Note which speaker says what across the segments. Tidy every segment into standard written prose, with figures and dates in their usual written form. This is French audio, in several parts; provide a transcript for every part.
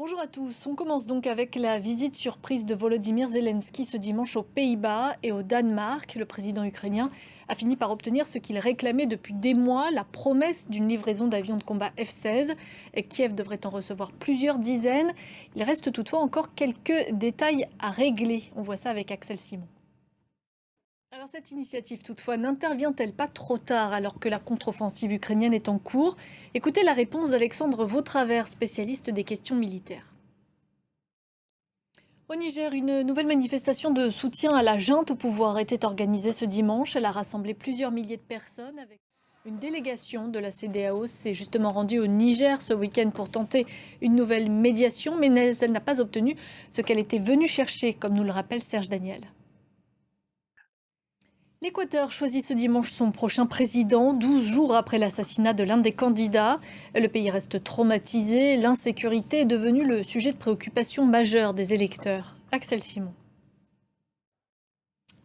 Speaker 1: Bonjour à tous, on commence donc avec la visite surprise de Volodymyr Zelensky ce dimanche aux Pays-Bas et au Danemark. Le président ukrainien a fini par obtenir ce qu'il réclamait depuis des mois, la promesse d'une livraison d'avions de combat F-16. Kiev devrait en recevoir plusieurs dizaines. Il reste toutefois encore quelques détails à régler. On voit ça avec Axel Simon. Alors cette initiative toutefois n'intervient-elle pas trop tard alors que la contre-offensive ukrainienne est en cours? Écoutez la réponse d'Alexandre Vautravers, spécialiste des questions militaires. Au Niger, une nouvelle manifestation de soutien à la junte au pouvoir était organisée ce dimanche. Elle a rassemblé plusieurs milliers de personnes avec une délégation de la CEDEAO s'est justement rendue au Niger ce week-end pour tenter une nouvelle médiation, mais elle n'a pas obtenu ce qu'elle était venue chercher, comme nous le rappelle Serge Daniel. L'Équateur choisit ce dimanche son prochain président, 12 jours après l'assassinat de l'un des candidats. Le pays reste traumatisé, l'insécurité est devenue le sujet de préoccupation majeure des électeurs. Axel Simon.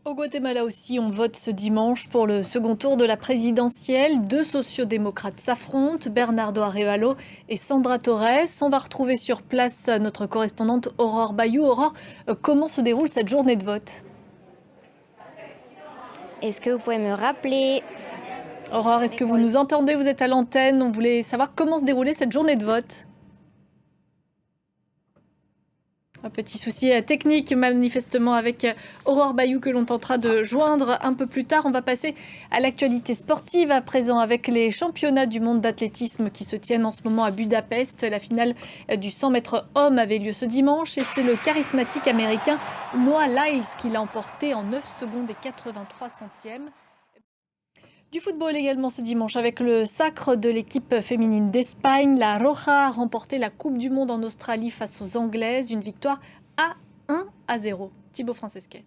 Speaker 1: Au Guatemala aussi, on vote ce dimanche pour le second tour de la présidentielle. Deux sociodémocrates s'affrontent, Bernardo Arévalo et Sandra Torres. On va retrouver sur place notre correspondante Aurore Bayou. Aurore, comment se déroule cette journée de vote ?
Speaker 2: Est-ce que vous pouvez me rappeler?
Speaker 1: Aurore, est-ce que vous nous entendez? Vous êtes à l'antenne. On voulait savoir comment se déroulait cette journée de vote. Un petit souci technique manifestement avec Aurore Bayou que l'on tentera de joindre un peu plus tard. On va passer à l'actualité sportive à présent avec les championnats du monde d'athlétisme qui se tiennent en ce moment à Budapest. La finale du 100 mètres hommes avait lieu ce dimanche et c'est le charismatique américain Noah Lyles qui l'a emporté en 9 secondes et 83 centièmes. Du football également ce dimanche avec le sacre de l'équipe féminine d'Espagne. La Roja a remporté la Coupe du Monde en Australie face aux Anglaises. Une victoire à 1-0. Thibaut Francesquet.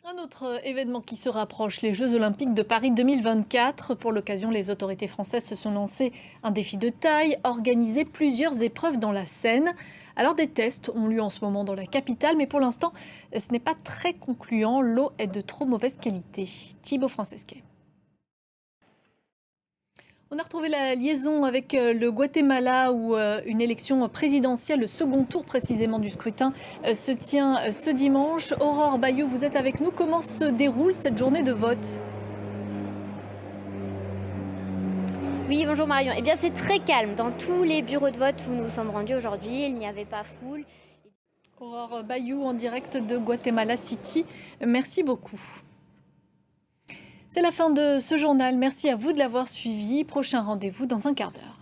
Speaker 1: Un autre événement qui se rapproche, les Jeux Olympiques de Paris 2024. Pour l'occasion, les autorités françaises se sont lancées un défi de taille, organiser plusieurs épreuves dans la Seine. Alors des tests ont lieu en ce moment dans la capitale, mais pour l'instant, ce n'est pas très concluant. L'eau est de trop mauvaise qualité. Thibaut Francesquet. On a retrouvé la liaison avec le Guatemala où une élection présidentielle, le second tour précisément du scrutin, se tient ce dimanche. Aurore Bayou, vous êtes avec nous. Comment se déroule cette journée de vote ?
Speaker 2: Oui, bonjour Marion. Eh bien, c'est très calme. Dans tous les bureaux de vote où nous sommes rendus aujourd'hui, il n'y avait pas foule.
Speaker 1: Aurore Bayou en direct de Guatemala City. Merci beaucoup. C'est la fin de ce journal. Merci à vous de l'avoir suivi. Prochain rendez-vous dans un quart d'heure.